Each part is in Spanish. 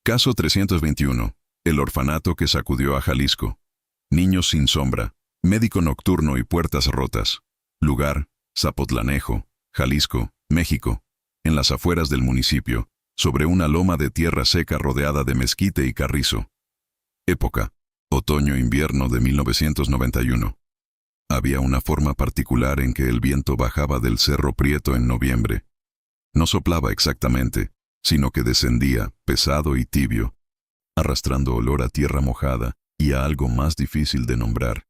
Caso 321. El orfanato que sacudió a Jalisco. Niños sin sombra. Médico nocturno y puertas rotas. Lugar: Zapotlanejo, Jalisco, México. En las afueras del municipio, sobre una loma de tierra seca rodeada de mezquite y carrizo. Época: otoño-invierno de 1991. Había una forma particular en que el viento bajaba del Cerro Prieto en noviembre. No soplaba exactamente, sino que descendía, pesado y tibio, arrastrando olor a tierra mojada y a algo más difícil de nombrar,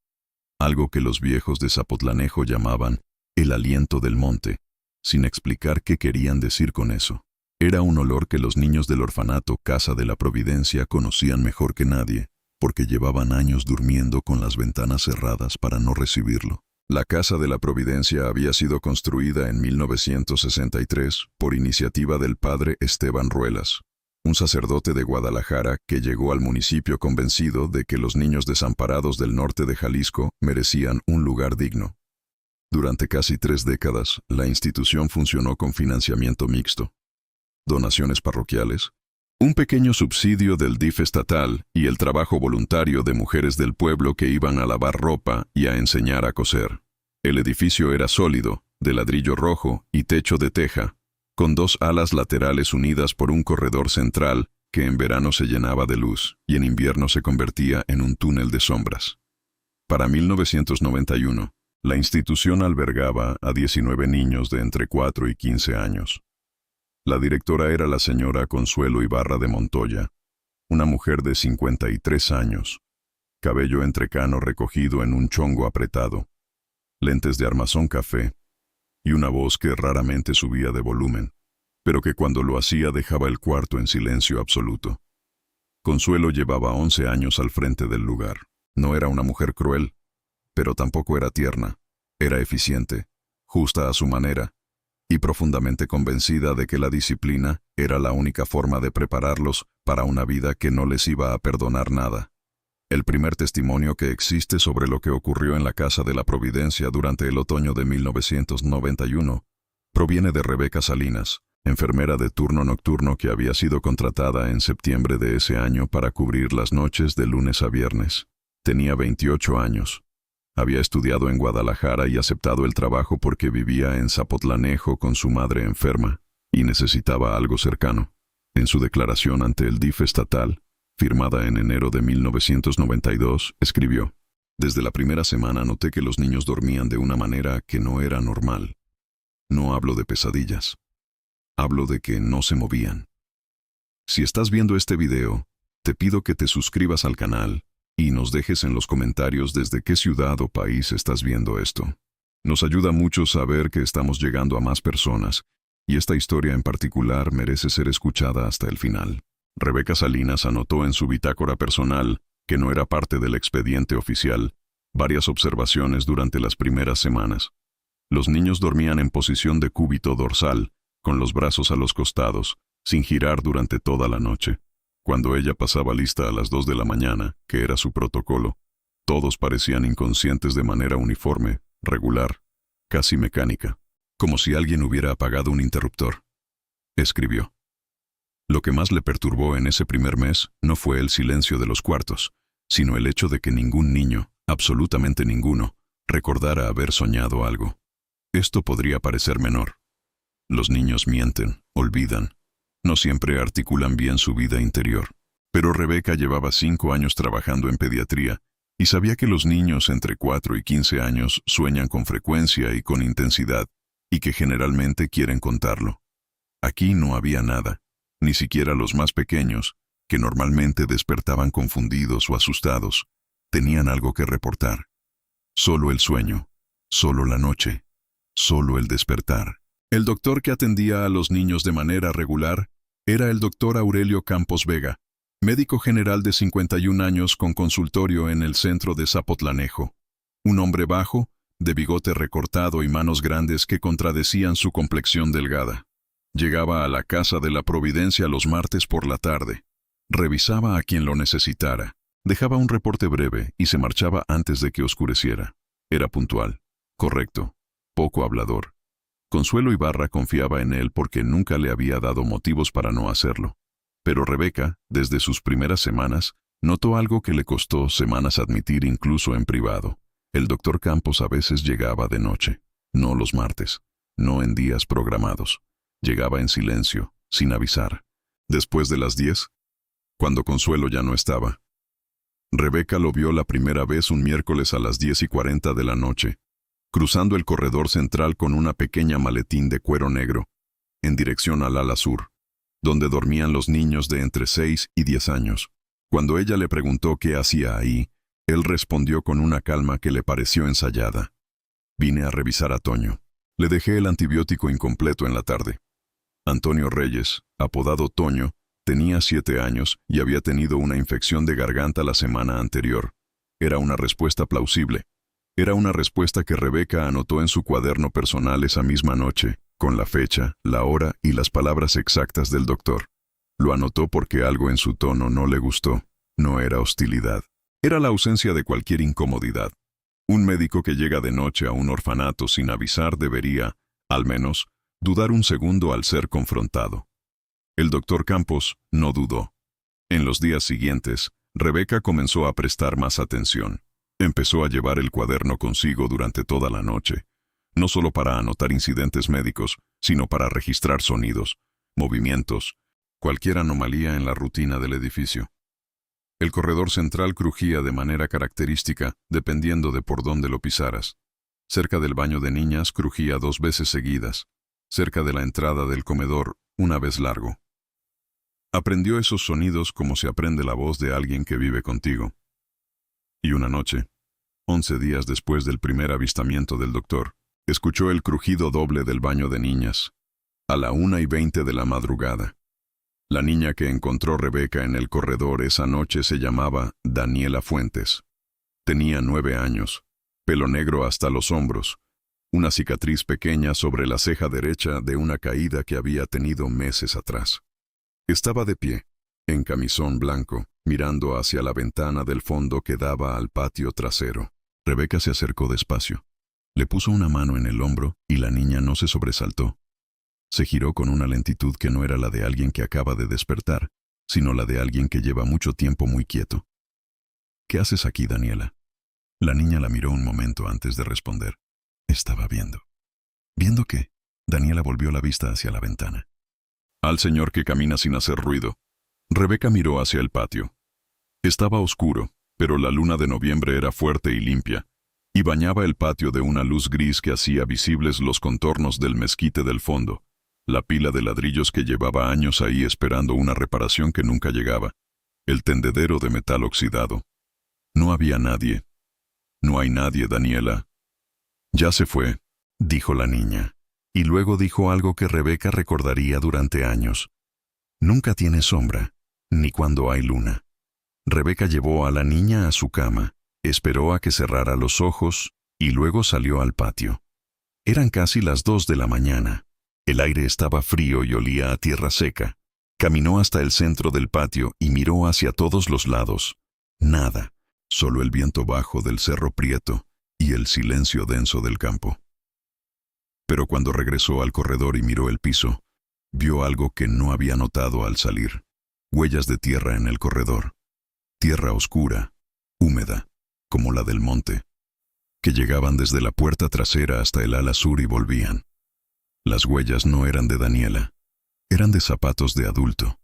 algo que los viejos de Zapotlanejo llamaban el aliento del monte, sin explicar qué querían decir con eso. Era un olor que los niños del orfanato Casa de la Providencia conocían mejor que nadie, porque llevaban años durmiendo con las ventanas cerradas para no recibirlo. La Casa de la Providencia había sido construida en 1963 por iniciativa del padre Esteban Ruelas, un sacerdote de Guadalajara que llegó al municipio convencido de que los niños desamparados del norte de Jalisco merecían un lugar digno. Durante casi 3 décadas, la institución funcionó con financiamiento mixto, donaciones parroquiales, un pequeño subsidio del DIF estatal y el trabajo voluntario de mujeres del pueblo que iban a lavar ropa y a enseñar a coser. El edificio era sólido, de ladrillo rojo y techo de teja, con 2 alas laterales unidas por un corredor central que en verano se llenaba de luz y en invierno se convertía en un túnel de sombras. Para 1991, la institución albergaba a 19 niños de entre 4 y 15 años. La directora era la señora Consuelo Ibarra de Montoya, una mujer de 53 años, cabello entrecano recogido en un chongo apretado, lentes de armazón café y una voz que raramente subía de volumen, pero que cuando lo hacía dejaba el cuarto en silencio absoluto. Consuelo llevaba 11 años al frente del lugar. No era una mujer cruel, pero tampoco era tierna. Era eficiente, justa a su manera, y profundamente convencida de que la disciplina era la única forma de prepararlos para una vida que no les iba a perdonar nada. El primer testimonio que existe sobre lo que ocurrió en la Casa de la Providencia durante el otoño de 1991 proviene de Rebeca Salinas, enfermera de turno nocturno que había sido contratada en septiembre de ese año para cubrir las noches de lunes a viernes. Tenía 28 años. Había estudiado en Guadalajara y aceptado el trabajo porque vivía en Zapotlanejo con su madre enferma y necesitaba algo cercano. En su declaración ante el DIF estatal, firmada en enero de 1992, escribió: «Desde la primera semana noté que los niños dormían de una manera que no era normal. No hablo de pesadillas. Hablo de que no se movían. Si estás viendo este video, te pido que te suscribas al canal y nos dejes en los comentarios desde qué ciudad o país estás viendo esto. Nos ayuda mucho saber que estamos llegando a más personas, y esta historia en particular merece ser escuchada hasta el final». Rebeca Salinas anotó en su bitácora personal, que no era parte del expediente oficial, varias observaciones durante las primeras semanas. Los niños dormían en posición de cúbito dorsal, con los brazos a los costados, sin girar durante toda la noche. Cuando ella pasaba lista a las 2 de la mañana, que era su protocolo, todos parecían inconscientes de manera uniforme, regular, casi mecánica, como si alguien hubiera apagado un interruptor. Escribió. Lo que más le perturbó en ese primer mes no fue el silencio de los cuartos, sino el hecho de que ningún niño, absolutamente ninguno, recordara haber soñado algo. Esto podría parecer menor. Los niños mienten, olvidan. No siempre articulan bien su vida interior. Pero Rebeca llevaba 5 años trabajando en pediatría y sabía que los niños entre 4 y 15 años sueñan con frecuencia y con intensidad, y que generalmente quieren contarlo. Aquí no había nada, ni siquiera los más pequeños, que normalmente despertaban confundidos o asustados, tenían algo que reportar. Solo el sueño, solo la noche, solo el despertar. El doctor que atendía a los niños de manera regular era el doctor Aurelio Campos Vega, médico general de 51 años con consultorio en el centro de Zapotlanejo. Un hombre bajo, de bigote recortado y manos grandes que contradecían su complexión delgada. Llegaba a la Casa de la Providencia los martes por la tarde. Revisaba a quien lo necesitara. Dejaba un reporte breve y se marchaba antes de que oscureciera. Era puntual, correcto, poco hablador. Consuelo Ibarra confiaba en él porque nunca le había dado motivos para no hacerlo. Pero Rebeca, desde sus primeras semanas, notó algo que le costó semanas admitir incluso en privado. El doctor Campos a veces llegaba de noche, no los martes, no en días programados. Llegaba en silencio, sin avisar. Después de las 10, cuando Consuelo ya no estaba. Rebeca lo vio la primera vez un miércoles a las 10:40 de la noche, cruzando el corredor central con una pequeña maletín de cuero negro, en dirección al ala sur, donde dormían los niños de entre 6 y 10 años. Cuando ella le preguntó qué hacía ahí, él respondió con una calma que le pareció ensayada. Vine a revisar a Toño. Le dejé el antibiótico incompleto en la tarde. Antonio Reyes, apodado Toño, tenía 7 años y había tenido una infección de garganta la semana anterior. Era una respuesta plausible. Era una respuesta que Rebeca anotó en su cuaderno personal esa misma noche, con la fecha, la hora y las palabras exactas del doctor. Lo anotó porque algo en su tono no le gustó. No era hostilidad. Era la ausencia de cualquier incomodidad. Un médico que llega de noche a un orfanato sin avisar debería, al menos, dudar un segundo al ser confrontado. El doctor Campos no dudó. En los días siguientes, Rebeca comenzó a prestar más atención. Empezó a llevar el cuaderno consigo durante toda la noche, no solo para anotar incidentes médicos, sino para registrar sonidos, movimientos, cualquier anomalía en la rutina del edificio. El corredor central crujía de manera característica, dependiendo de por dónde lo pisaras. Cerca del baño de niñas crujía 2 veces seguidas. Cerca de la entrada del comedor, una vez largo. Aprendió esos sonidos como se aprende la voz de alguien que vive contigo. Y una noche, 11 días después del primer avistamiento del doctor, escuchó el crujido doble del baño de niñas, a la 1:20 de la madrugada. La niña que encontró Rebeca en el corredor esa noche se llamaba Daniela Fuentes. Tenía 9 años, pelo negro hasta los hombros, una cicatriz pequeña sobre la ceja derecha de una caída que había tenido meses atrás. Estaba de pie, en camisón blanco, mirando hacia la ventana del fondo que daba al patio trasero. Rebeca se acercó despacio. Le puso una mano en el hombro y la niña no se sobresaltó. Se giró con una lentitud que no era la de alguien que acaba de despertar, sino la de alguien que lleva mucho tiempo muy quieto. ¿Qué haces aquí, Daniela? La niña la miró un momento antes de responder. Estaba viendo. ¿Viendo qué? Daniela volvió la vista hacia la ventana. Al señor que camina sin hacer ruido. Rebeca miró hacia el patio. Estaba oscuro, pero la luna de noviembre era fuerte y limpia, y bañaba el patio de una luz gris que hacía visibles los contornos del mezquite del fondo, la pila de ladrillos que llevaba años ahí esperando una reparación que nunca llegaba, el tendedero de metal oxidado. No había nadie. No hay nadie, Daniela. Ya se fue, dijo la niña, y luego dijo algo que Rebeca recordaría durante años. Nunca tiene sombra, ni cuando hay luna. Rebeca llevó a la niña a su cama, esperó a que cerrara los ojos y luego salió al patio. Eran casi las 2 de la mañana. El aire estaba frío y olía a tierra seca. Caminó hasta el centro del patio y miró hacia todos los lados. Nada, solo el viento bajo del Cerro Prieto y el silencio denso del campo. Pero cuando regresó al corredor y miró el piso, vio algo que no había notado al salir. Huellas de tierra en el corredor. Tierra oscura, húmeda, como la del monte, que llegaban desde la puerta trasera hasta el ala sur y volvían. Las huellas no eran de Daniela, eran de zapatos de adulto.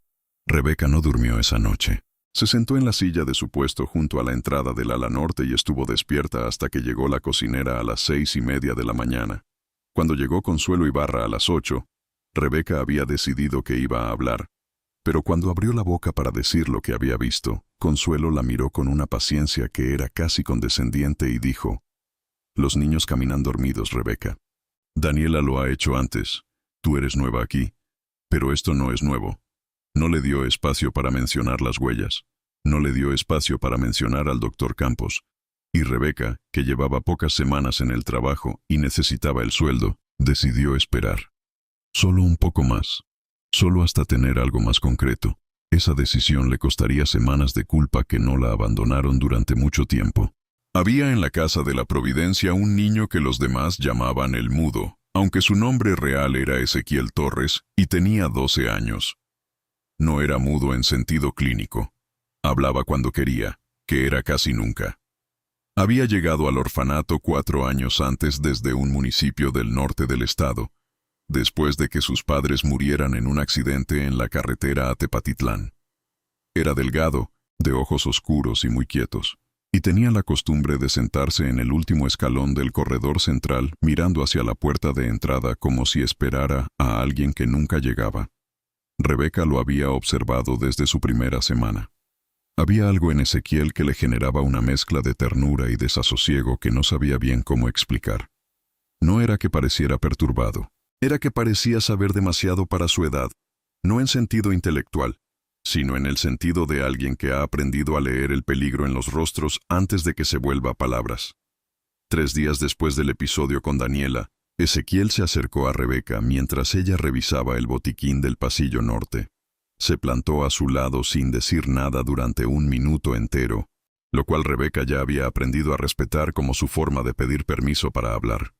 Rebeca no durmió esa noche. Se sentó en la silla de su puesto junto a la entrada del ala norte y estuvo despierta hasta que llegó la cocinera a las 6:30 de la mañana. Cuando llegó Consuelo Ibarra a las 8, Rebeca había decidido que iba a hablar, pero cuando abrió la boca para decir lo que había visto, Consuelo la miró con una paciencia que era casi condescendiente y dijo: «Los niños caminan dormidos, Rebeca. Daniela lo ha hecho antes. Tú eres nueva aquí. Pero esto no es nuevo». No le dio espacio para mencionar las huellas. No le dio espacio para mencionar al doctor Campos. Y Rebeca, que llevaba pocas semanas en el trabajo y necesitaba el sueldo, decidió esperar. Solo un poco más. Solo hasta tener algo más concreto. Esa decisión le costaría semanas de culpa que no la abandonaron durante mucho tiempo. Había en la casa de la Providencia un niño que los demás llamaban el Mudo, aunque su nombre real era Ezequiel Torres y tenía 12 años. No era mudo en sentido clínico. Hablaba cuando quería, que era casi nunca. Había llegado al orfanato 4 años antes desde un municipio del norte del estado, después de que sus padres murieran en un accidente en la carretera a Tepatitlán. Era delgado, de ojos oscuros y muy quietos, y tenía la costumbre de sentarse en el último escalón del corredor central mirando hacia la puerta de entrada como si esperara a alguien que nunca llegaba. Rebeca lo había observado desde su primera semana. Había algo en Ezequiel que le generaba una mezcla de ternura y desasosiego que no sabía bien cómo explicar. No era que pareciera perturbado, era que parecía saber demasiado para su edad, no en sentido intelectual, sino en el sentido de alguien que ha aprendido a leer el peligro en los rostros antes de que se vuelva palabras. 3 días después del episodio con Daniela, Ezequiel se acercó a Rebeca mientras ella revisaba el botiquín del pasillo norte. Se plantó a su lado sin decir nada durante 1 minuto entero, lo cual Rebeca ya había aprendido a respetar como su forma de pedir permiso para hablar.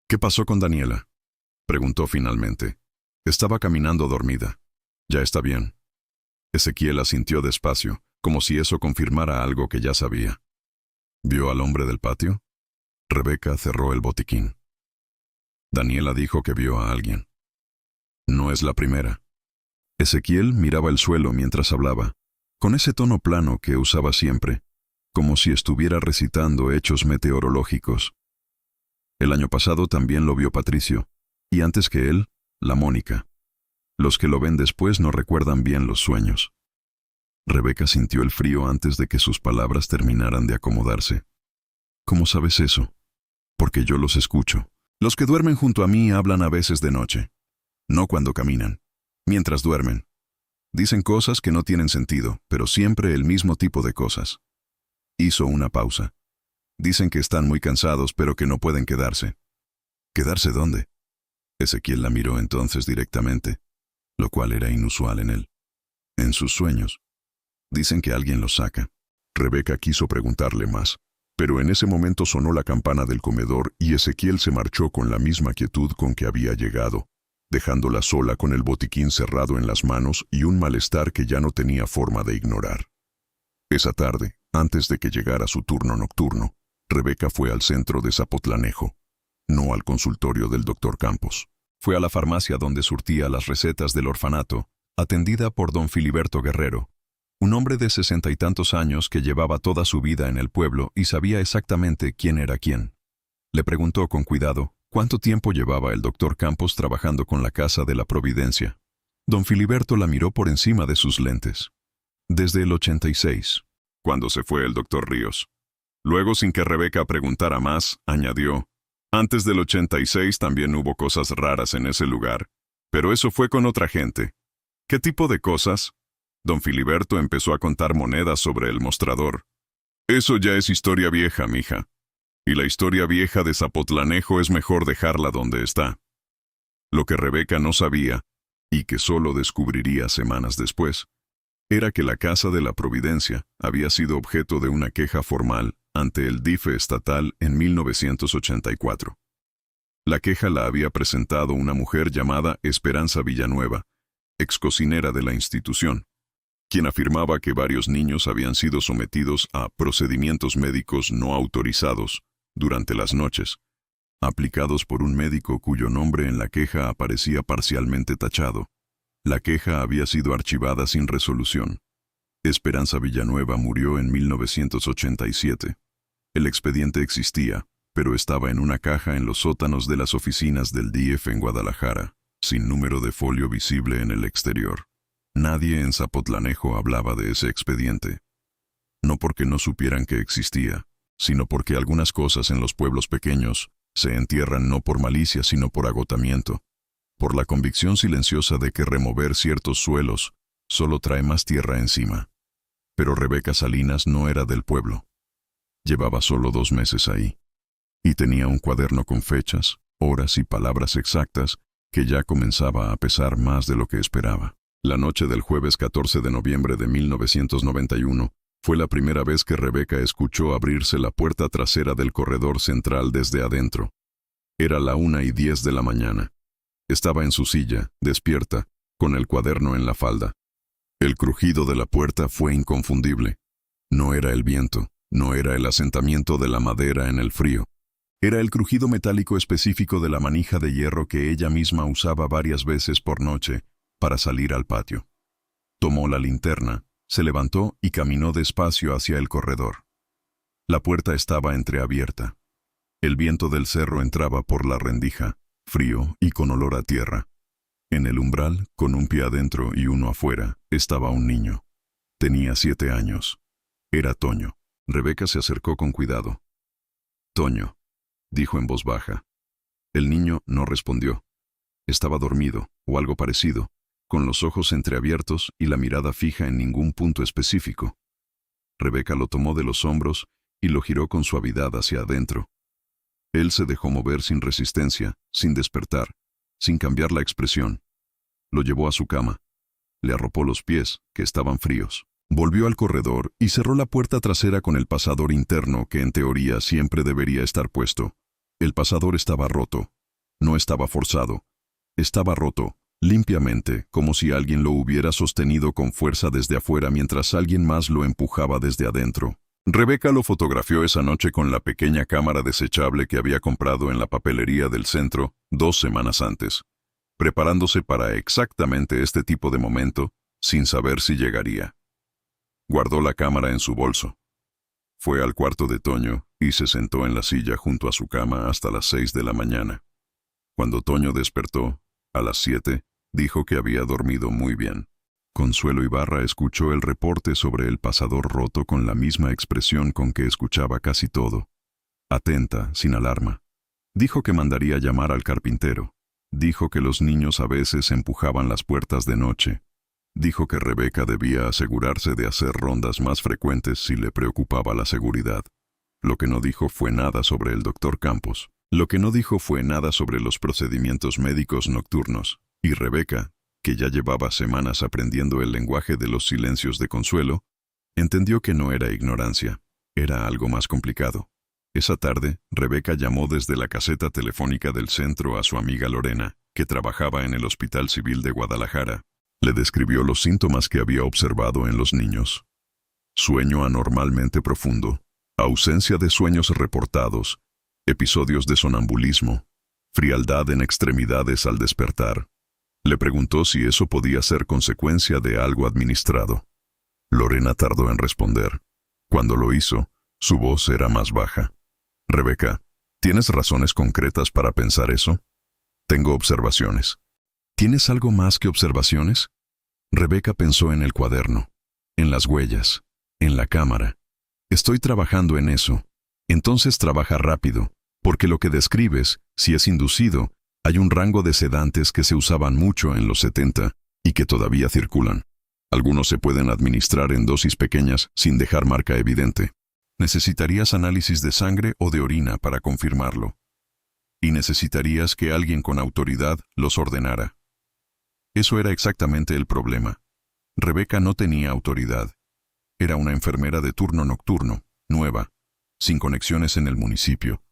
«¿Qué pasó con Daniela?», preguntó finalmente. Estaba caminando dormida. «Ya está bien». Ezequiel asintió despacio, como si eso confirmara algo que ya sabía. «¿Vio al hombre del patio?». Rebeca cerró el botiquín. Daniela dijo que vio a alguien. «No es la primera». Ezequiel miraba el suelo mientras hablaba, con ese tono plano que usaba siempre, como si estuviera recitando hechos meteorológicos. El año pasado también lo vio Patricio, y antes que él, la Mónica. Los que lo ven después no recuerdan bien los sueños. Rebeca sintió el frío antes de que sus palabras terminaran de acomodarse. «¿Cómo sabes eso?». «Porque yo los escucho. Los que duermen junto a mí hablan a veces de noche. No cuando caminan. Mientras duermen. Dicen cosas que no tienen sentido, pero siempre el mismo tipo de cosas». Hizo una pausa. «Dicen que están muy cansados, pero que no pueden quedarse». «¿Quedarse dónde?». Ezequiel la miró entonces directamente, lo cual era inusual en él. «En sus sueños. Dicen que alguien los saca». Rebeca quiso preguntarle más, pero en ese momento sonó la campana del comedor y Ezequiel se marchó con la misma quietud con que había llegado, dejándola sola con el botiquín cerrado en las manos y un malestar que ya no tenía forma de ignorar. Esa tarde, antes de que llegara su turno nocturno, Rebeca fue al centro de Zapotlanejo, no al consultorio del doctor Campos. Fue a la farmacia donde surtía las recetas del orfanato, atendida por don Filiberto Guerrero, un hombre de 60 y tantos años que llevaba toda su vida en el pueblo y sabía exactamente quién era quién. Le preguntó con cuidado cuánto tiempo llevaba el doctor Campos trabajando con la Casa de la Providencia. Don Filiberto la miró por encima de sus lentes. «Desde el 86, cuando se fue el doctor Ríos». Luego, sin que Rebeca preguntara más, añadió: «Antes del 86 también hubo cosas raras en ese lugar, pero eso fue con otra gente». «¿Qué tipo de cosas?». Don Filiberto empezó a contar monedas sobre el mostrador. «Eso ya es historia vieja, mija. Y la historia vieja de Zapotlanejo es mejor dejarla donde está». Lo que Rebeca no sabía, y que solo descubriría semanas después, era que la Casa de la Providencia había sido objeto de una queja formal ante el DIF estatal en 1984. La queja la había presentado una mujer llamada Esperanza Villanueva, ex cocinera de la institución, quien afirmaba que varios niños habían sido sometidos a procedimientos médicos no autorizados durante las noches, aplicados por un médico cuyo nombre en la queja aparecía parcialmente tachado. La queja había sido archivada sin resolución. Esperanza Villanueva murió en 1987. El expediente existía, pero estaba en una caja en los sótanos de las oficinas del DIF en Guadalajara, sin número de folio visible en el exterior. Nadie en Zapotlanejo hablaba de ese expediente. No porque no supieran que existía, sino porque algunas cosas en los pueblos pequeños se entierran no por malicia sino por agotamiento, por la convicción silenciosa de que remover ciertos suelos solo trae más tierra encima. Pero Rebeca Salinas no era del pueblo. Llevaba solo 2 meses ahí, y tenía un cuaderno con fechas, horas y palabras exactas que ya comenzaba a pesar más de lo que esperaba. La noche del jueves 14 de noviembre de 1991 fue la primera vez que Rebeca escuchó abrirse la puerta trasera del corredor central desde adentro. Era la 1:10 de la mañana. Estaba en su silla, despierta, con el cuaderno en la falda. El crujido de la puerta fue inconfundible. No era el viento, no era el asentamiento de la madera en el frío. Era el crujido metálico específico de la manija de hierro que ella misma usaba varias veces por noche para salir al patio. Tomó la linterna, se levantó y caminó despacio hacia el corredor. La puerta estaba entreabierta. El viento del cerro entraba por la rendija, frío y con olor a tierra. En el umbral, con un pie adentro y uno afuera, estaba un niño. Tenía 7 años. Era Toño. Rebeca se acercó con cuidado. «Toño», dijo en voz baja. El niño no respondió. Estaba dormido, o algo parecido, con los ojos entreabiertos y la mirada fija en ningún punto específico. Rebeca lo tomó de los hombros y lo giró con suavidad hacia adentro. Él se dejó mover sin resistencia, sin despertar, sin cambiar la expresión. Lo llevó a su cama. Le arropó los pies, que estaban fríos. Volvió al corredor y cerró la puerta trasera con el pasador interno que en teoría siempre debería estar puesto. El pasador estaba roto. No estaba forzado. Estaba roto, limpiamente, como si alguien lo hubiera sostenido con fuerza desde afuera mientras alguien más lo empujaba desde adentro. Rebeca lo fotografió esa noche con la pequeña cámara desechable que había comprado en la papelería del centro 2 semanas antes, preparándose para exactamente este tipo de momento, sin saber si llegaría. Guardó la cámara en su bolso. Fue al cuarto de Toño y se sentó en la silla junto a su cama hasta las 6 de la mañana. Cuando Toño despertó, a las 7, dijo que había dormido muy bien. Consuelo Ibarra escuchó el reporte sobre el pasador roto con la misma expresión con que escuchaba casi todo. Atenta, sin alarma. Dijo que mandaría llamar al carpintero. Dijo que los niños a veces empujaban las puertas de noche. Dijo que Rebeca debía asegurarse de hacer rondas más frecuentes si le preocupaba la seguridad. Lo que no dijo fue nada sobre el doctor Campos. Lo que no dijo fue nada sobre los procedimientos médicos nocturnos. Y Rebeca, que ya llevaba semanas aprendiendo el lenguaje de los silencios de Consuelo, entendió que no era ignorancia, era algo más complicado. Esa tarde, Rebeca llamó desde la caseta telefónica del centro a su amiga Lorena, que trabajaba en el Hospital Civil de Guadalajara. Le describió los síntomas que había observado en los niños. Sueño anormalmente profundo, ausencia de sueños reportados, episodios de sonambulismo, frialdad en extremidades al despertar. Le preguntó si eso podía ser consecuencia de algo administrado. Lorena tardó en responder. Cuando lo hizo, su voz era más baja. «Rebeca, ¿tienes razones concretas para pensar eso?» «Tengo observaciones». «¿Tienes algo más que observaciones?» Rebeca pensó en el cuaderno, en las huellas, en la cámara. «Estoy trabajando en eso». «Entonces trabaja rápido, porque lo que describes, si es inducido, hay un rango de sedantes que se usaban mucho en los 70 y que todavía circulan. Algunos se pueden administrar en dosis pequeñas sin dejar marca evidente. Necesitarías análisis de sangre o de orina para confirmarlo. Y necesitarías que alguien con autoridad los ordenara». Eso era exactamente el problema. Rebeca no tenía autoridad. Era una enfermera de turno nocturno, nueva, sin conexiones en el municipio,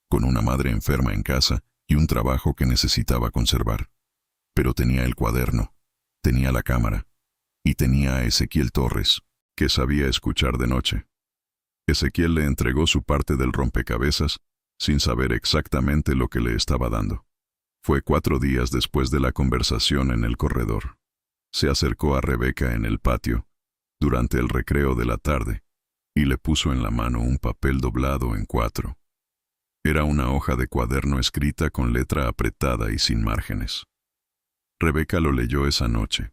con una madre enferma en casa y un trabajo que necesitaba conservar. Pero tenía el cuaderno, tenía la cámara, y tenía a Ezequiel Torres, que sabía escuchar de noche. Ezequiel le entregó su parte del rompecabezas, sin saber exactamente lo que le estaba dando. Fue 4 días después de la conversación en el corredor. Se acercó a Rebeca en el patio, durante el recreo de la tarde, y le puso en la mano un papel doblado en 4. Era una hoja de cuaderno escrita con letra apretada y sin márgenes. Rebeca lo leyó esa noche,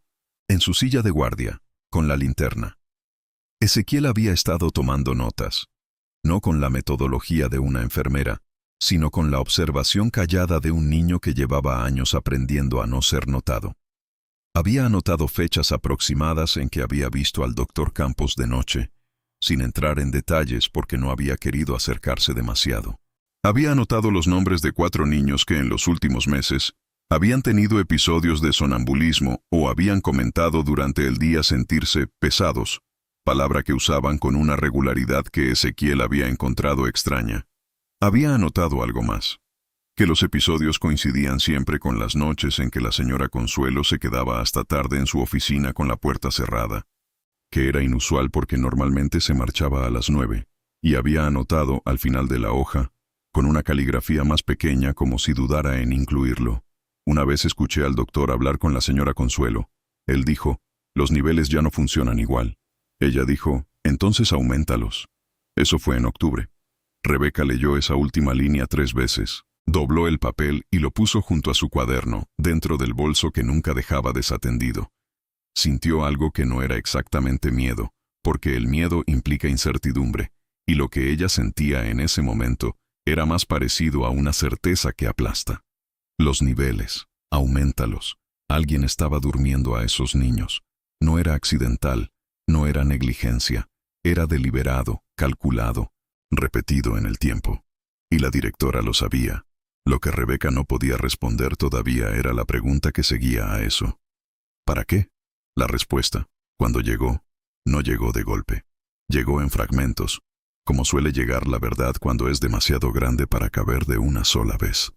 en su silla de guardia, con la linterna. Ezequiel había estado tomando notas, no con la metodología de una enfermera, sino con la observación callada de un niño que llevaba años aprendiendo a no ser notado. Había anotado fechas aproximadas en que había visto al doctor Campos de noche, sin entrar en detalles porque no había querido acercarse demasiado. Había anotado los nombres de 4 niños que en los últimos meses habían tenido episodios de sonambulismo o habían comentado durante el día sentirse pesados, palabra que usaban con una regularidad que Ezequiel había encontrado extraña. Había anotado algo más. que los episodios coincidían siempre con las noches en que la señora Consuelo se quedaba hasta tarde en su oficina con la puerta cerrada, que era inusual porque normalmente se marchaba a las 9, y había anotado al final de la hoja, con una caligrafía más pequeña como si dudara en incluirlo. Una vez escuché al doctor hablar con la señora Consuelo. Él dijo, los niveles ya no funcionan igual. Ella dijo, entonces aumentalos. Eso fue en octubre. Rebeca leyó esa última línea 3 veces, dobló el papel y lo puso junto a su cuaderno, dentro del bolso que nunca dejaba desatendido. Sintió algo que no era exactamente miedo, porque el miedo implica incertidumbre, y lo que ella sentía en ese momento era más parecido a una certeza que aplasta. Los niveles, aumentalos. Alguien estaba durmiendo a esos niños. No era accidental, no era negligencia, era deliberado, calculado, repetido en el tiempo. Y la directora lo sabía. Lo que Rebeca no podía responder todavía era la pregunta que seguía a eso. ¿Para qué? La respuesta, cuando llegó, no llegó de golpe. Llegó en fragmentos, como suele llegar la verdad cuando es demasiado grande para caber de una sola vez.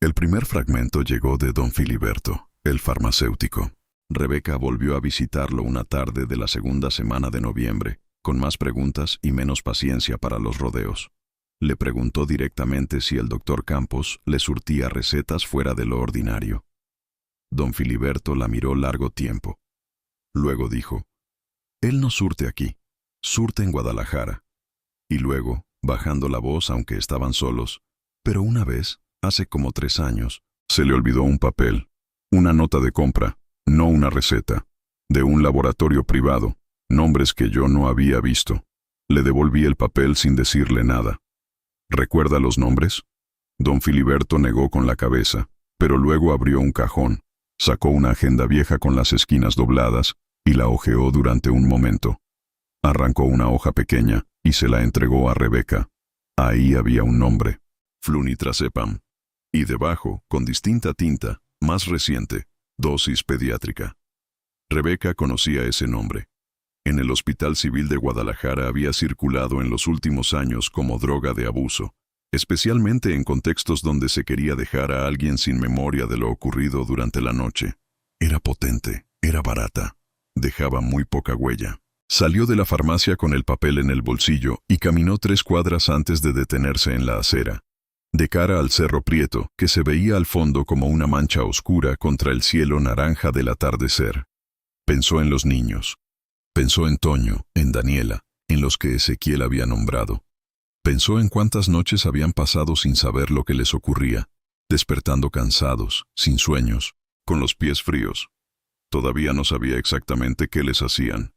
El primer fragmento llegó de don Filiberto, el farmacéutico. Rebeca volvió a visitarlo una tarde de la segunda semana de noviembre, con más preguntas y menos paciencia para los rodeos. Le preguntó directamente si el doctor Campos le surtía recetas fuera de lo ordinario. Don Filiberto la miró largo tiempo. Luego dijo, él no surte aquí, surte en Guadalajara. Y luego, bajando la voz aunque estaban solos, pero una vez, hace como 3 años, se le olvidó un papel, una nota de compra, no una receta, de un laboratorio privado, nombres que yo no había visto. Le devolví el papel sin decirle nada. ¿Recuerda los nombres? Don Filiberto negó con la cabeza, pero luego abrió un cajón, sacó una agenda vieja con las esquinas dobladas y la hojeó durante un momento. Arrancó una hoja pequeña y se la entregó a Rebeca. Ahí había un nombre, Flunitrazepam, y debajo, con distinta tinta, más reciente, dosis pediátrica. Rebeca conocía ese nombre. En el Hospital Civil de Guadalajara había circulado en los últimos años como droga de abuso, especialmente en contextos donde se quería dejar a alguien sin memoria de lo ocurrido durante la noche. Era potente, era barata, dejaba muy poca huella. Salió de la farmacia con el papel en el bolsillo y caminó 3 cuadras antes de detenerse en la acera, de cara al Cerro Prieto, que se veía al fondo como una mancha oscura contra el cielo naranja del atardecer. Pensó en los niños. Pensó en Toño, en Daniela, en los que Ezequiel había nombrado. Pensó en cuántas noches habían pasado sin saber lo que les ocurría, despertando cansados, sin sueños, con los pies fríos. Todavía no sabía exactamente qué les hacían,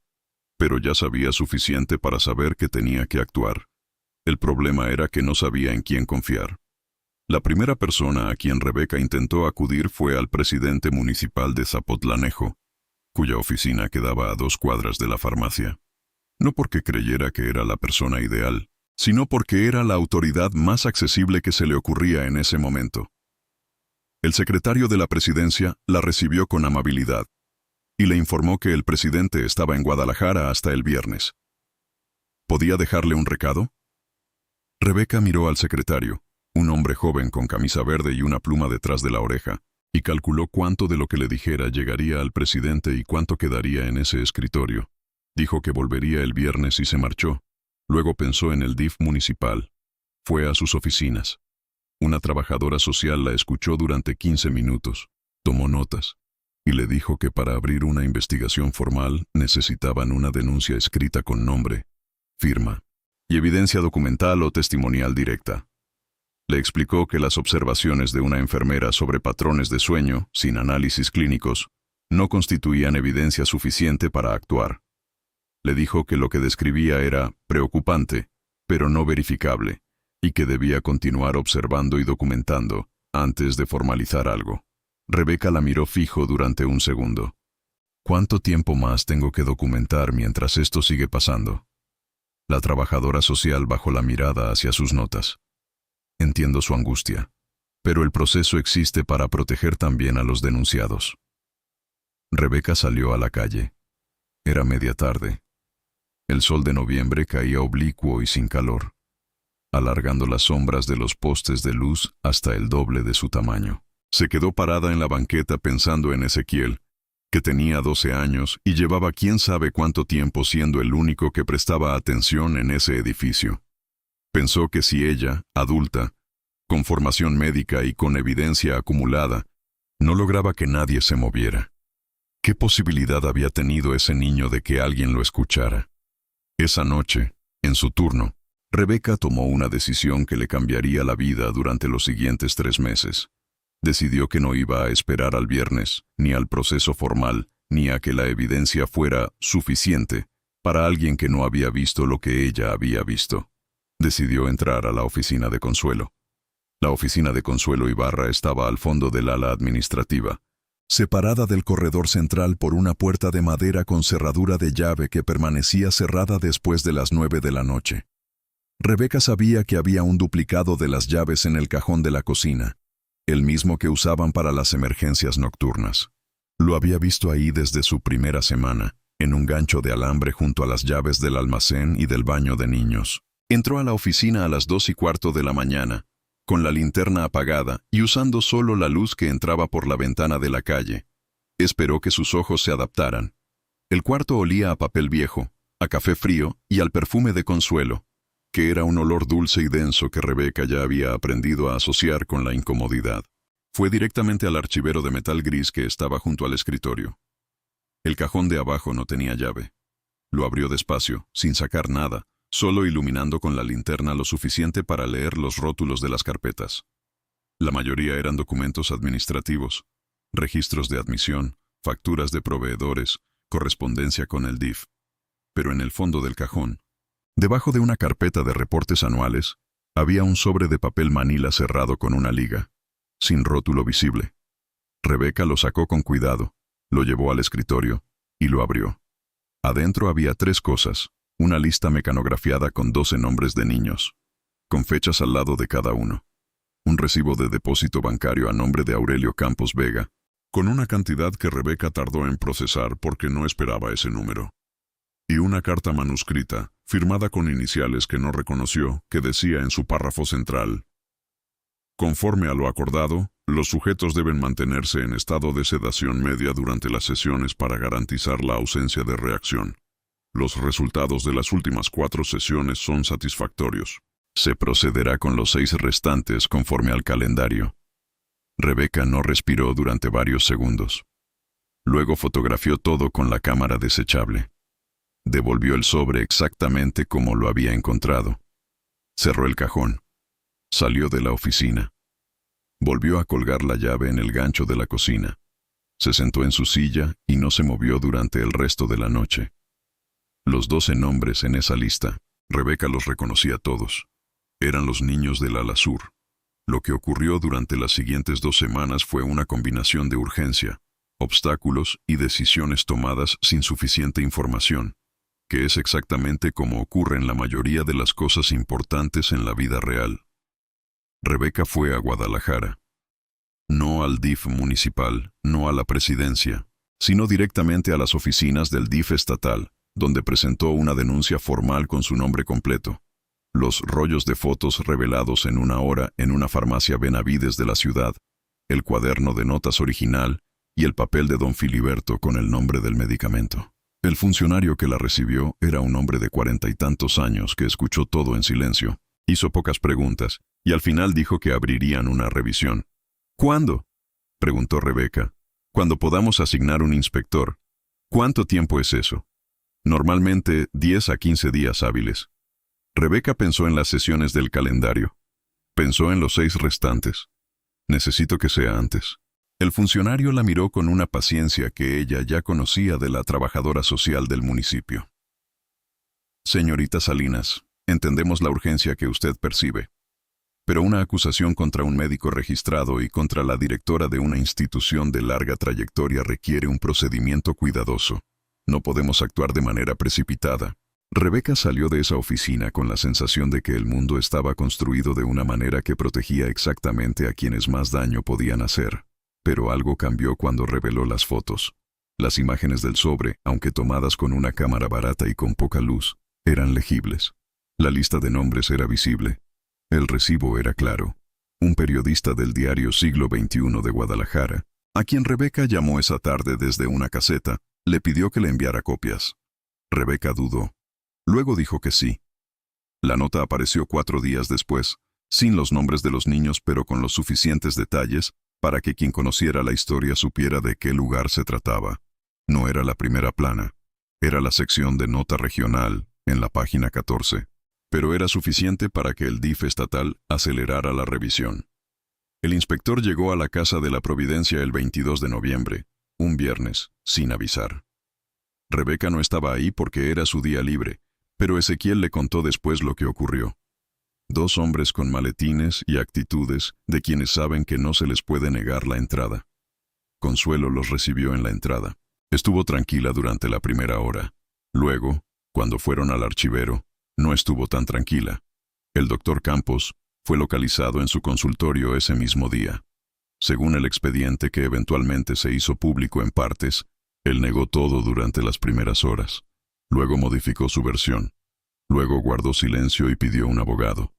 pero ya sabía suficiente para saber que tenía que actuar. El problema era que no sabía en quién confiar. La primera persona a quien Rebeca intentó acudir fue al presidente municipal de Zapotlanejo, cuya oficina quedaba a 2 cuadras de la farmacia. No porque creyera que era la persona ideal, sino porque era la autoridad más accesible que se le ocurría en ese momento. El secretario de la presidencia la recibió con amabilidad y le informó que el presidente estaba en Guadalajara hasta el viernes. ¿Podía dejarle un recado? Rebeca miró al secretario, un hombre joven con camisa verde y una pluma detrás de la oreja, y calculó cuánto de lo que le dijera llegaría al presidente y cuánto quedaría en ese escritorio. Dijo que volvería el viernes y se marchó. Luego pensó en el DIF municipal. Fue a sus oficinas. Una trabajadora social la escuchó durante 15 minutos, tomó notas, y le dijo que para abrir una investigación formal necesitaban una denuncia escrita con nombre, firma y evidencia documental o testimonial directa. Le explicó que las observaciones de una enfermera sobre patrones de sueño, sin análisis clínicos, no constituían evidencia suficiente para actuar. Le dijo que lo que describía era preocupante, pero no verificable, y que debía continuar observando y documentando antes de formalizar algo. Rebeca la miró fijo durante un segundo. ¿Cuánto tiempo más tengo que documentar mientras esto sigue pasando? La trabajadora social bajó la mirada hacia sus notas. Entiendo su angustia, pero el proceso existe para proteger también a los denunciados. Rebeca salió a la calle. Era media tarde. El sol de noviembre caía oblicuo y sin calor. alargando las sombras de los postes de luz hasta el doble de su tamaño. Se quedó parada en la banqueta pensando en Ezequiel, que tenía 12 años y llevaba quién sabe cuánto tiempo siendo el único que prestaba atención en ese edificio. Pensó que si ella, adulta, con formación médica y con evidencia acumulada, no lograba que nadie se moviera, ¿qué posibilidad había tenido ese niño de que alguien lo escuchara? Esa noche, en su turno, Rebeca tomó una decisión que le cambiaría la vida durante los siguientes 3 meses. Decidió que no iba a esperar al viernes, ni al proceso formal, ni a que la evidencia fuera suficiente para alguien que no había visto lo que ella había visto. Decidió entrar a la oficina de Consuelo. La oficina de Consuelo Ibarra estaba al fondo del ala administrativa, separada del corredor central por una puerta de madera con cerradura de llave que permanecía cerrada después de las 9 de la noche. Rebeca sabía que había un duplicado de las llaves en el cajón de la cocina, el mismo que usaban para las emergencias nocturnas. Lo había visto ahí desde su primera semana, en un gancho de alambre junto a las llaves del almacén y del baño de niños. Entró a la oficina a las 2:15 de la mañana, con la linterna apagada y usando solo la luz que entraba por la ventana de la calle. Esperó que sus ojos se adaptaran. El cuarto olía a papel viejo, a café frío y al perfume de Consuelo, que era un olor dulce y denso que Rebeca ya había aprendido a asociar con la incomodidad. Fue directamente al archivero de metal gris que estaba junto al escritorio. El cajón de abajo no tenía llave. Lo abrió despacio, sin sacar nada, solo iluminando con la linterna lo suficiente para leer los rótulos de las carpetas. La mayoría eran documentos administrativos, registros de admisión, facturas de proveedores, correspondencia con el DIF. Pero en el fondo del cajón, debajo de una carpeta de reportes anuales, había un sobre de papel manila cerrado con una liga, sin rótulo visible. Rebeca lo sacó con cuidado, lo llevó al escritorio y lo abrió. Adentro había 3 cosas, una lista mecanografiada con 12 nombres de niños, con fechas al lado de cada uno, un recibo de depósito bancario a nombre de Aurelio Campos Vega, con una cantidad que Rebeca tardó en procesar porque no esperaba ese número, y una carta manuscrita, firmada con iniciales que no reconoció, que decía en su párrafo central: conforme a lo acordado, los sujetos deben mantenerse en estado de sedación media durante las sesiones para garantizar la ausencia de reacción. Los resultados de las últimas 4 sesiones son satisfactorios. Se procederá con los 6 restantes conforme al calendario. Rebeca no respiró durante varios segundos. Luego fotografió todo con la cámara desechable. Devolvió el sobre exactamente como lo había encontrado. Cerró el cajón. Salió de la oficina. Volvió a colgar la llave en el gancho de la cocina. Se sentó en su silla y no se movió durante el resto de la noche. Los 12 nombres en esa lista, Rebeca los reconocía todos. Eran los niños del ala sur. Lo que ocurrió durante las siguientes 2 semanas fue una combinación de urgencia, obstáculos y decisiones tomadas sin suficiente información, que es exactamente como ocurre en la mayoría de las cosas importantes en la vida real. Rebeca fue a Guadalajara. No al DIF municipal, no a la presidencia, sino directamente a las oficinas del DIF estatal, donde presentó una denuncia formal con su nombre completo, los rollos de fotos revelados en una hora en una farmacia Benavides de la ciudad, el cuaderno de notas original y el papel de don Filiberto con el nombre del medicamento. El funcionario que la recibió era un hombre de 40 y tantos años que escuchó todo en silencio, hizo pocas preguntas y al final dijo que abrirían una revisión. ¿Cuándo?, preguntó Rebeca. «Cuando podamos asignar un inspector». «¿Cuánto tiempo es eso?» «Normalmente 10 a 15 días hábiles». Rebeca pensó en las sesiones del calendario. Pensó en los 6 restantes. «Necesito que sea antes». El funcionario la miró con una paciencia que ella ya conocía de la trabajadora social del municipio. «Señorita Salinas, entendemos la urgencia que usted percibe. Pero una acusación contra un médico registrado y contra la directora de una institución de larga trayectoria requiere un procedimiento cuidadoso. No podemos actuar de manera precipitada». Rebeca salió de esa oficina con la sensación de que el mundo estaba construido de una manera que protegía exactamente a quienes más daño podían hacer. Pero algo cambió cuando reveló las fotos. Las imágenes del sobre, aunque tomadas con una cámara barata y con poca luz, eran legibles. La lista de nombres era visible. El recibo era claro. Un periodista del diario Siglo XXI de Guadalajara, a quien Rebeca llamó esa tarde desde una caseta, le pidió que le enviara copias. Rebeca dudó. Luego dijo que sí. La nota apareció 4 días después, sin los nombres de los niños pero con los suficientes detalles para que quien conociera la historia supiera de qué lugar se trataba. No era la primera plana, era la sección de nota regional, en la página 14. Pero era suficiente para que el DIF estatal acelerara la revisión. El inspector llegó a la Casa de la Providencia el 22 de noviembre, un viernes, sin avisar. Rebeca no estaba ahí porque era su día libre, pero Ezequiel le contó después lo que ocurrió. 2 hombres con maletines y actitudes de quienes saben que no se les puede negar la entrada. Consuelo los recibió en la entrada. Estuvo tranquila durante la primera hora. Luego, cuando fueron al archivero, no estuvo tan tranquila. El doctor Campos fue localizado en su consultorio ese mismo día. Según el expediente que eventualmente se hizo público en partes, él negó todo durante las primeras horas. Luego modificó su versión. Luego guardó silencio y pidió un abogado.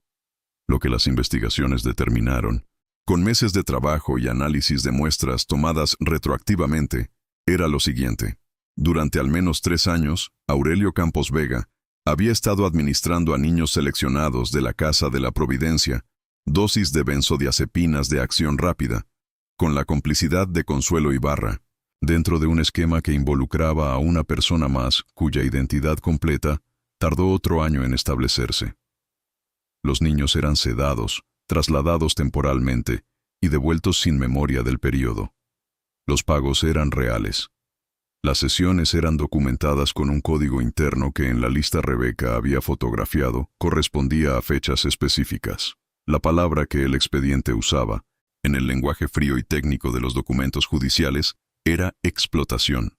Lo que las investigaciones determinaron, con meses de trabajo y análisis de muestras tomadas retroactivamente, era lo siguiente. Durante al menos 3 años, Aurelio Campos Vega había estado administrando a niños seleccionados de la Casa de la Providencia dosis de benzodiazepinas de acción rápida, con la complicidad de Consuelo Ibarra, dentro de un esquema que involucraba a una persona más cuya identidad completa tardó otro año en establecerse. Los niños eran sedados, trasladados temporalmente y devueltos sin memoria del periodo. Los pagos eran reales. Las sesiones eran documentadas con un código interno que en la lista Rebeca había fotografiado correspondía a fechas específicas. La palabra que el expediente usaba, en el lenguaje frío y técnico de los documentos judiciales, era explotación.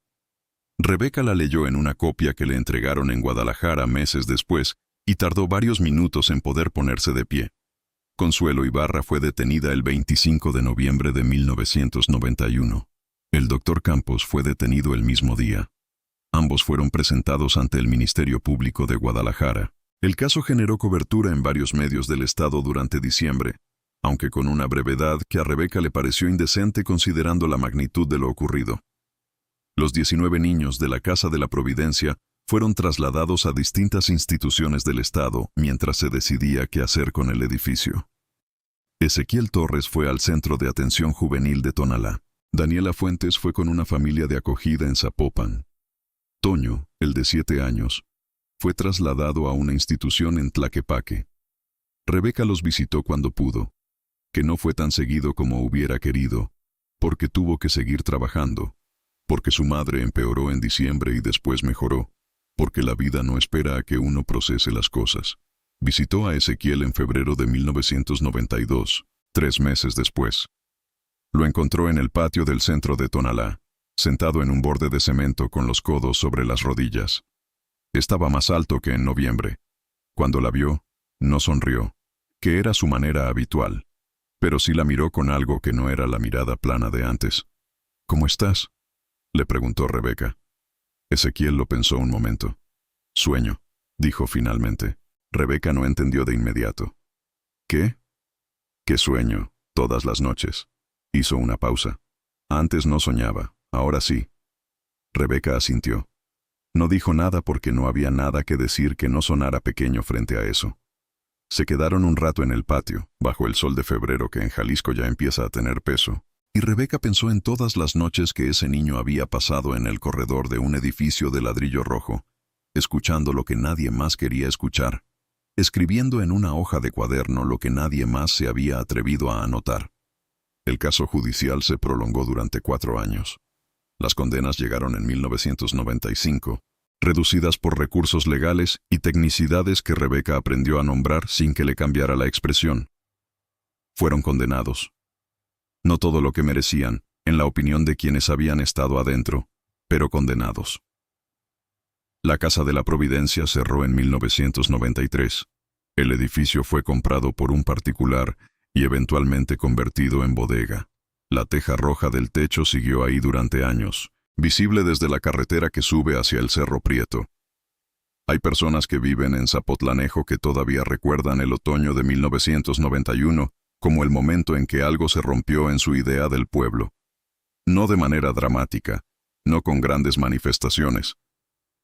Rebeca la leyó en una copia que le entregaron en Guadalajara meses después y tardó varios minutos en poder ponerse de pie. Consuelo Ibarra fue detenida el 25 de noviembre de 1991. El doctor Campos fue detenido el mismo día. Ambos fueron presentados ante el Ministerio Público de Guadalajara. El caso generó cobertura en varios medios del estado durante diciembre, aunque con una brevedad que a Rebeca le pareció indecente considerando la magnitud de lo ocurrido. Los 19 niños de la Casa de la Providencia fueron trasladados a distintas instituciones del estado mientras se decidía qué hacer con el edificio. Ezequiel Torres fue al Centro de Atención Juvenil de Tonalá. Daniela Fuentes fue con una familia de acogida en Zapopan. Toño, el de 7 años, fue trasladado a una institución en Tlaquepaque. Rebeca los visitó cuando pudo, que no fue tan seguido como hubiera querido, porque tuvo que seguir trabajando, porque su madre empeoró en diciembre y después mejoró, porque la vida no espera a que uno procese las cosas. Visitó a Ezequiel en febrero de 1992, 3 meses después. Lo encontró en el patio del centro de Tonalá, sentado en un borde de cemento con los codos sobre las rodillas. Estaba más alto que en noviembre. Cuando la vio, no sonrió, que era su manera habitual, pero sí la miró con algo que no era la mirada plana de antes. «¿Cómo estás?», le preguntó Rebeca. Ezequiel lo pensó un momento. «Sueño», dijo finalmente. Rebeca no entendió de inmediato. «¿Qué?». «¿Qué sueño? Todas las noches». Hizo una pausa. Antes no soñaba, ahora sí. Rebeca asintió. No dijo nada porque no había nada que decir que no sonara pequeño frente a eso. Se quedaron un rato en el patio, bajo el sol de febrero que en Jalisco ya empieza a tener peso, y Rebeca pensó en todas las noches que ese niño había pasado en el corredor de un edificio de ladrillo rojo, escuchando lo que nadie más quería escuchar, escribiendo en una hoja de cuaderno lo que nadie más se había atrevido a anotar. El caso judicial se prolongó durante 4 años. Las condenas llegaron en 1995, reducidas por recursos legales y tecnicidades que Rebeca aprendió a nombrar sin que le cambiara la expresión. Fueron condenados. No todo lo que merecían, en la opinión de quienes habían estado adentro, pero condenados. La Casa de la Providencia cerró en 1993. El edificio fue comprado por un particular y eventualmente convertido en bodega. La teja roja del techo siguió ahí durante años, visible desde la carretera que sube hacia el Cerro Prieto. Hay personas que viven en Zapotlanejo que todavía recuerdan el otoño de 1991 como el momento en que algo se rompió en su idea del pueblo. No de manera dramática, no con grandes manifestaciones,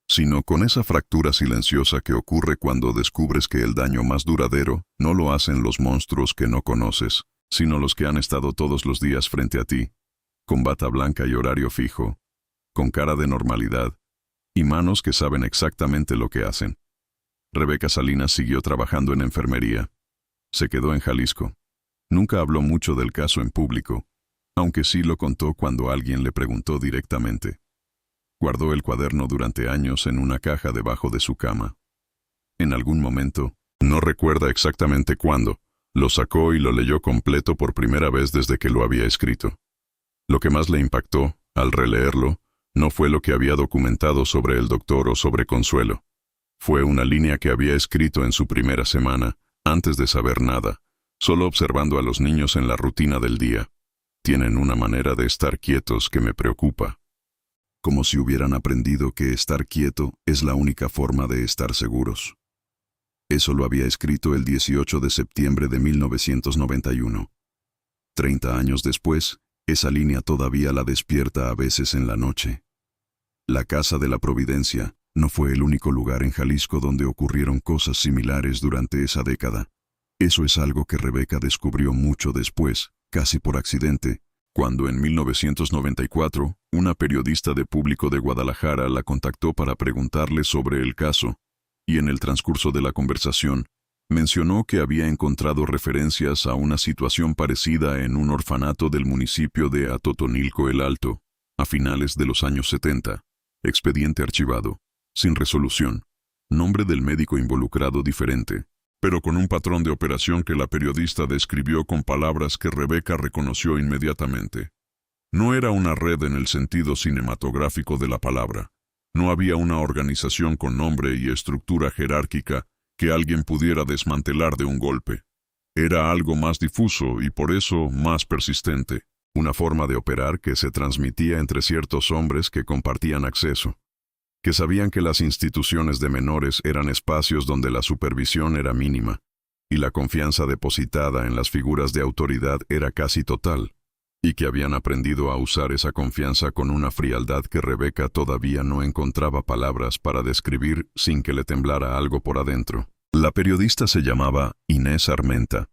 sino con esa fractura silenciosa que ocurre cuando descubres que el daño más duradero no lo hacen los monstruos que no conoces, sino los que han estado todos los días frente a ti, con bata blanca y horario fijo, con cara de normalidad, y manos que saben exactamente lo que hacen. Rebeca Salinas siguió trabajando en enfermería. Se quedó en Jalisco. Nunca habló mucho del caso en público, aunque sí lo contó cuando alguien le preguntó directamente. Guardó el cuaderno durante años en una caja debajo de su cama. En algún momento, no recuerda exactamente cuándo, lo sacó y lo leyó completo por primera vez desde que lo había escrito. Lo que más le impactó, al releerlo, no fue lo que había documentado sobre el doctor o sobre Consuelo. Fue una línea que había escrito en su primera semana, antes de saber nada, solo observando a los niños en la rutina del día. Tienen una manera de estar quietos que me preocupa. Como si hubieran aprendido que estar quieto es la única forma de estar seguros. Eso lo había escrito el 18 de septiembre de 1991. 30 años después, esa línea todavía la despierta a veces en la noche. La Casa de la Providencia no fue el único lugar en Jalisco donde ocurrieron cosas similares durante esa década. Eso es algo que Rebeca descubrió mucho después, casi por accidente, cuando en 1994, una periodista de Público de Guadalajara la contactó para preguntarle sobre el caso, y en el transcurso de la conversación, mencionó que había encontrado referencias a una situación parecida en un orfanato del municipio de Atotonilco el Alto, a finales de los años 70. Expediente archivado, sin resolución, nombre del médico involucrado diferente, pero con un patrón de operación que la periodista describió con palabras que Rebeca reconoció inmediatamente. No era una red en el sentido cinematográfico de la palabra. No había una organización con nombre y estructura jerárquica que alguien pudiera desmantelar de un golpe. Era algo más difuso y por eso más persistente, una forma de operar que se transmitía entre ciertos hombres que compartían acceso, que sabían que las instituciones de menores eran espacios donde la supervisión era mínima, y la confianza depositada en las figuras de autoridad era casi total, y que habían aprendido a usar esa confianza con una frialdad que Rebeca todavía no encontraba palabras para describir sin que le temblara algo por adentro. La periodista se llamaba Inés Armenta.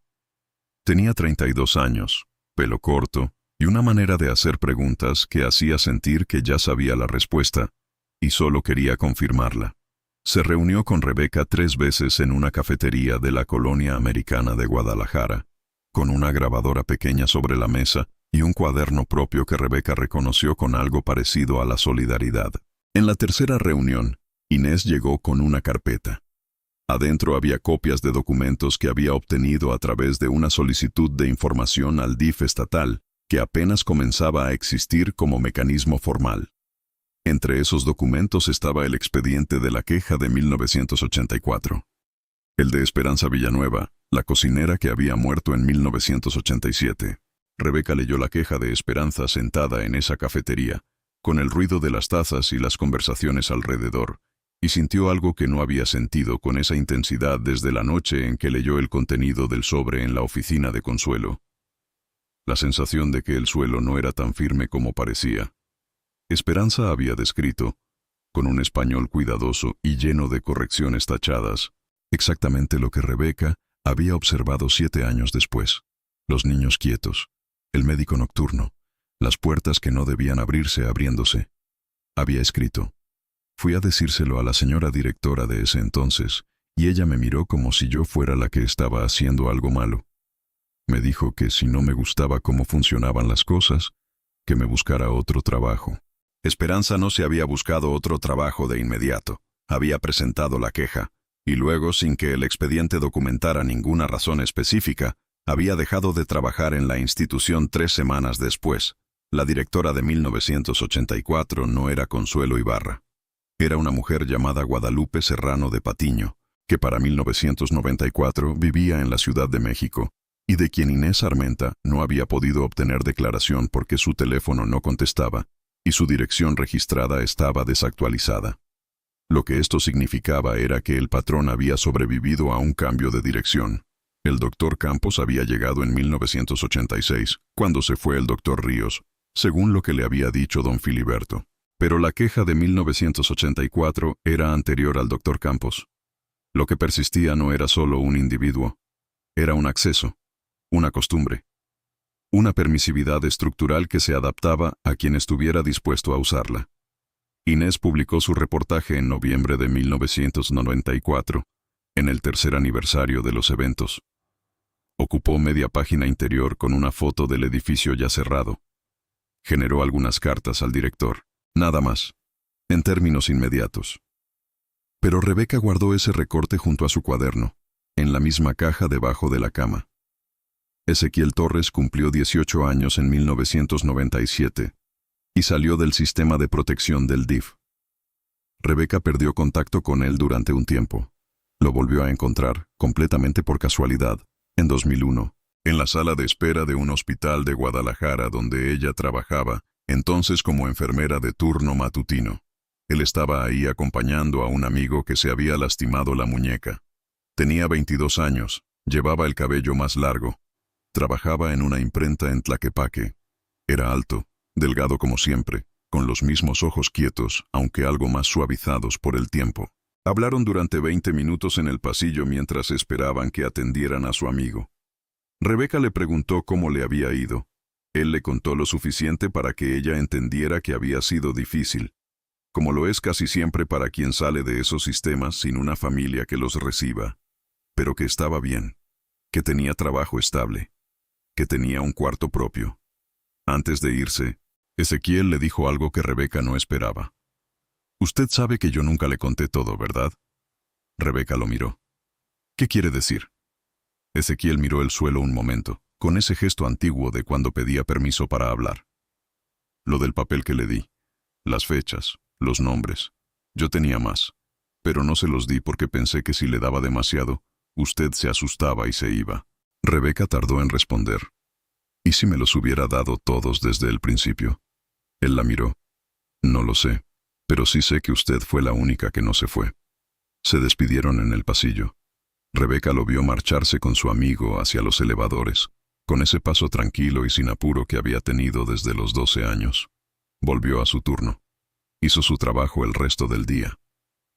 Tenía 32 años, pelo corto, y una manera de hacer preguntas que hacía sentir que ya sabía la respuesta, y solo quería confirmarla. Se reunió con Rebeca 3 veces en una cafetería de la colonia americana de Guadalajara, con una grabadora pequeña sobre la mesa y un cuaderno propio que Rebeca reconoció con algo parecido a la solidaridad. En la tercera reunión, Inés llegó con una carpeta. Adentro había copias de documentos que había obtenido a través de una solicitud de información al DIF estatal, que apenas comenzaba a existir como mecanismo formal. Entre esos documentos estaba el expediente de la queja de 1984. El de Esperanza Villanueva, la cocinera que había muerto en 1987. Rebeca leyó la queja de Esperanza sentada en esa cafetería, con el ruido de las tazas y las conversaciones alrededor, y sintió algo que no había sentido con esa intensidad desde la noche en que leyó el contenido del sobre en la oficina de Consuelo. La sensación de que el suelo no era tan firme como parecía. Esperanza había descrito, con un español cuidadoso y lleno de correcciones tachadas, exactamente lo que Rebeca había observado 7 años después. Los niños quietos, el médico nocturno, las puertas que no debían abrirse abriéndose. Había escrito: fui a decírselo a la señora directora de ese entonces, y ella me miró como si yo fuera la que estaba haciendo algo malo. Me dijo que si no me gustaba cómo funcionaban las cosas, que me buscara otro trabajo. Esperanza no se había buscado otro trabajo de inmediato. Había presentado la queja, y luego, sin que el expediente documentara ninguna razón específica, había dejado de trabajar en la institución 3 semanas después. La directora de 1984 no era Consuelo Ibarra. Era una mujer llamada Guadalupe Serrano de Patiño, que para 1994 vivía en la Ciudad de México, y de quien Inés Armenta no había podido obtener declaración porque su teléfono no contestaba, y su dirección registrada estaba desactualizada. Lo que esto significaba era que el patrón había sobrevivido a un cambio de dirección. El doctor Campos había llegado en 1986, cuando se fue el doctor Ríos, según lo que le había dicho don Filiberto. Pero la queja de 1984 era anterior al doctor Campos. Lo que persistía no era solo un individuo, era un acceso, una costumbre, una permisividad estructural que se adaptaba a quien estuviera dispuesto a usarla. Inés publicó su reportaje en noviembre de 1994, en el tercer aniversario de los eventos. Ocupó media página interior con una foto del edificio ya cerrado. Generó algunas cartas al director, nada más, en términos inmediatos. Pero Rebeca guardó ese recorte junto a su cuaderno, en la misma caja debajo de la cama. Ezequiel Torres cumplió 18 años en 1997 y salió del sistema de protección del DIF. Rebeca perdió contacto con él durante un tiempo. Lo volvió a encontrar, completamente por casualidad, en 2001, en la sala de espera de un hospital de Guadalajara donde ella trabajaba, entonces como enfermera de turno matutino. Él estaba ahí acompañando a un amigo que se había lastimado la muñeca. Tenía 22 años, llevaba el cabello más largo. Trabajaba en una imprenta en Tlaquepaque. Era alto, delgado como siempre, con los mismos ojos quietos, aunque algo más suavizados por el tiempo. Hablaron durante 20 minutos en el pasillo mientras esperaban que atendieran a su amigo. Rebeca le preguntó cómo le había ido. Él le contó lo suficiente para que ella entendiera que había sido difícil, como lo es casi siempre para quien sale de esos sistemas sin una familia que los reciba, pero que estaba bien, que tenía trabajo estable, que tenía un cuarto propio. Antes de irse, Ezequiel le dijo algo que Rebeca no esperaba. «Usted sabe que yo nunca le conté todo, ¿verdad?» Rebeca lo miró. «¿Qué quiere decir?» Ezequiel miró el suelo un momento, con ese gesto antiguo de cuando pedía permiso para hablar. «Lo del papel que le di, las fechas, los nombres. Yo tenía más, pero no se los di porque pensé que si le daba demasiado, usted se asustaba y se iba». Rebeca tardó en responder. «¿Y si me los hubiera dado todos desde el principio?» Él la miró. «No lo sé, pero sí sé que usted fue la única que no se fue». Se despidieron en el pasillo. Rebeca lo vio marcharse con su amigo hacia los elevadores, con ese paso tranquilo y sin apuro que había tenido desde los 12 años. Volvió a su turno. Hizo su trabajo el resto del día.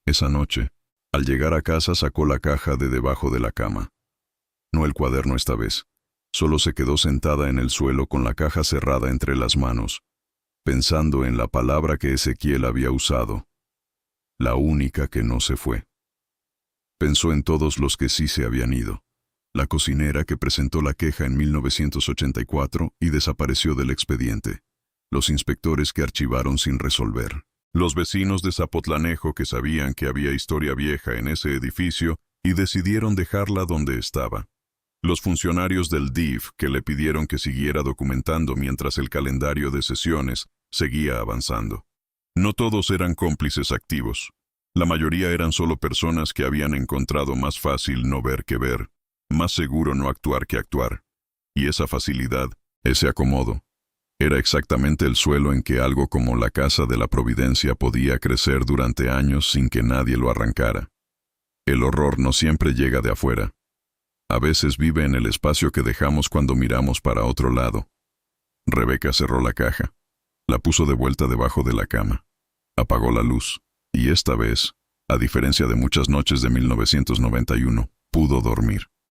Esa noche, al llegar a casa sacó la caja de debajo de la cama. No el cuaderno esta vez. Solo se quedó sentada en el suelo con la caja cerrada entre las manos, pensando en la palabra que Ezequiel había usado. La única que no se fue. Pensó en todos los que sí se habían ido. La cocinera que presentó la queja en 1984 y desapareció del expediente. Los inspectores que archivaron sin resolver. Los vecinos de Zapotlanejo que sabían que había historia vieja en ese edificio y decidieron dejarla donde estaba. Los funcionarios del DIF que le pidieron que siguiera documentando mientras el calendario de sesiones seguía avanzando. No todos eran cómplices activos. La mayoría eran solo personas que habían encontrado más fácil no ver que ver, más seguro no actuar que actuar. Y esa facilidad, ese acomodo, era exactamente el suelo en que algo como la Casa de la Providencia podía crecer durante años sin que nadie lo arrancara. El horror no siempre llega de afuera. A veces vive en el espacio que dejamos cuando miramos para otro lado. Rebeca cerró la caja. La puso de vuelta debajo de la cama. Apagó la luz. Y esta vez, a diferencia de muchas noches de 1991, pudo dormir.